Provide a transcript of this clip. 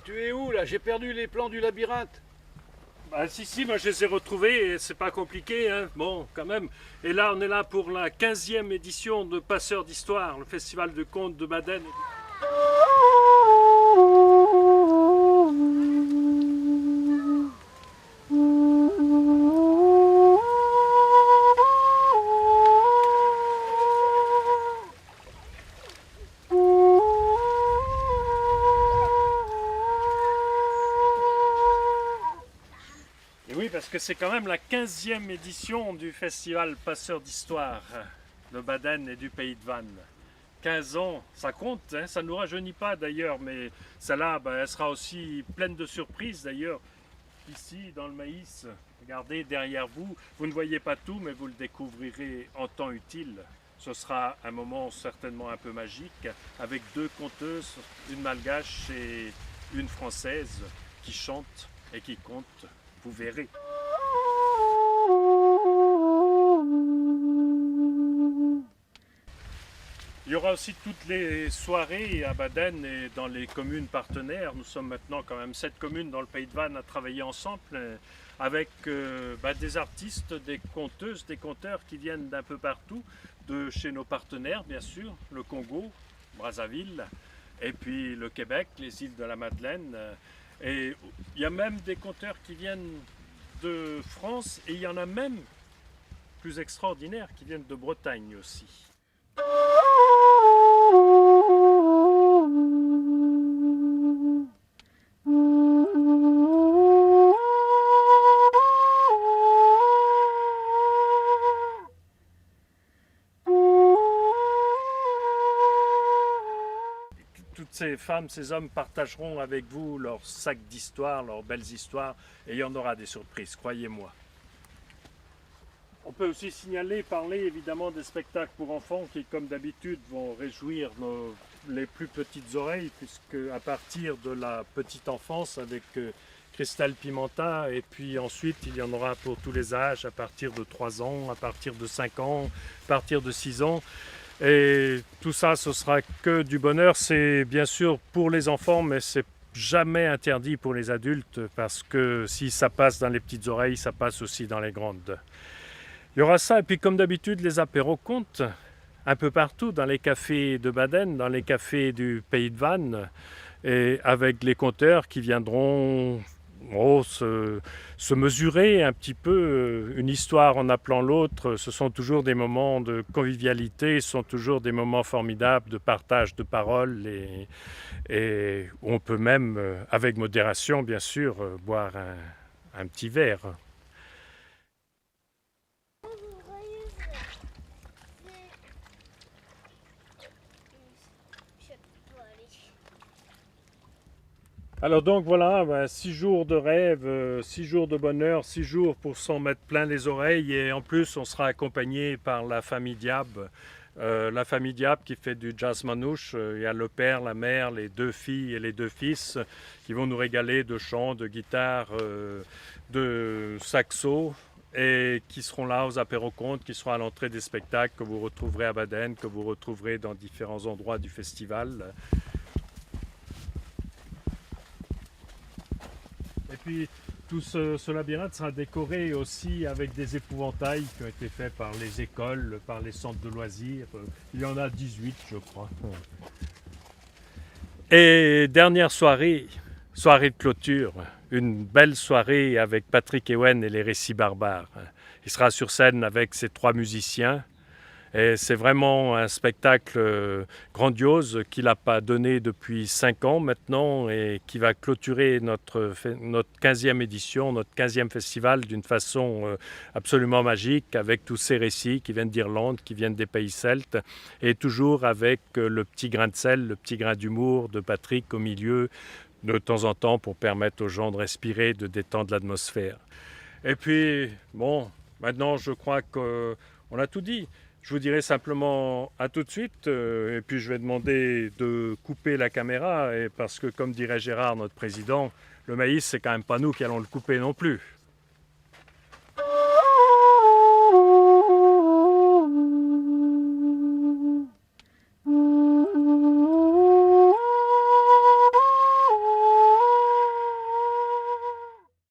tu es où là? J'ai perdu les plans du labyrinthe. Bah si, moi je les ai retrouvés et c'est pas compliqué, hein. Bon, quand même. Et là, on est là pour la 15e édition de Passeurs d'Histoire, le festival de contes de Baden. Et oui, parce que c'est quand même la 15e édition du festival Passeurs d'Histoire de Baden et du Pays de Vannes. 15 ans, ça compte, hein, ça ne nous rajeunit pas d'ailleurs, mais celle-là, elle sera aussi pleine de surprises d'ailleurs. Ici, dans le maïs, regardez derrière vous, vous ne voyez pas tout, mais vous le découvrirez en temps utile. Ce sera un moment certainement un peu magique, avec deux conteuses, une malgache et une française, qui chantent et qui comptent. Vous verrez. Il y aura aussi toutes les soirées à Baden et dans les communes partenaires. Nous sommes maintenant quand même 7 communes dans le Pays de Vannes à travailler ensemble avec des artistes, des conteuses, des conteurs qui viennent d'un peu partout, de chez nos partenaires bien sûr, le Congo, Brazzaville, et puis le Québec, les îles de la Madeleine. Et il y a même des conteurs qui viennent de France et il y en a même plus extraordinaires qui viennent de Bretagne aussi. Toutes ces femmes, ces hommes partageront avec vous leurs sacs d'histoire, leurs belles histoires, et il y en aura des surprises, croyez-moi. On peut aussi signaler, parler évidemment des spectacles pour enfants qui, comme d'habitude, vont réjouir les plus petites oreilles, puisque à partir de la petite enfance avec Cristal Pimenta, et puis ensuite il y en aura pour tous les âges, à partir de 3 ans, à partir de 5 ans, à partir de 6 ans. Et tout ça, ce sera que du bonheur. C'est bien sûr pour les enfants, mais c'est jamais interdit pour les adultes, parce que si ça passe dans les petites oreilles, ça passe aussi dans les grandes. Il y aura ça, et puis comme d'habitude, les apéros comptent un peu partout, dans les cafés de Baden, dans les cafés du Pays de Vannes, et avec les conteurs qui viendront se mesurer un petit peu. Une histoire en appelant l'autre, ce sont toujours des moments de convivialité, ce sont toujours des moments formidables de partage de paroles, et on peut même, avec modération bien sûr, boire un petit verre. Alors donc voilà, 6 jours de rêve, 6 jours de bonheur, 6 jours pour s'en mettre plein les oreilles, et en plus on sera accompagné par la famille Diab. La famille Diab qui fait du jazz manouche. Il y a le père, la mère, les 2 filles et les 2 fils qui vont nous régaler de chant, de guitare, de saxo, et qui seront là aux apéros-contes, qui seront à l'entrée des spectacles que vous retrouverez à Baden, que vous retrouverez dans différents endroits du festival. Et puis tout ce labyrinthe sera décoré aussi avec des épouvantails qui ont été faits par les écoles, par les centres de loisirs. Il y en a 18 je crois. Et dernière soirée, soirée de clôture, une belle soirée avec Patrick Ewen et les Récits Barbares. Il sera sur scène avec ses 3 musiciens. Et c'est vraiment un spectacle grandiose qu'il n'a pas donné depuis 5 ans maintenant, et qui va clôturer notre 15e édition, notre 15e festival d'une façon absolument magique, avec tous ces récits qui viennent d'Irlande, qui viennent des pays celtes, et toujours avec le petit grain de sel, le petit grain d'humour de Patrick au milieu, de temps en temps, pour permettre aux gens de respirer, de détendre l'atmosphère. Et puis, bon, maintenant je crois qu'on a tout dit. Je vous dirai simplement à tout de suite, et puis je vais demander de couper la caméra, parce que comme dirait Gérard, notre président, le maïs, c'est quand même pas nous qui allons le couper non plus.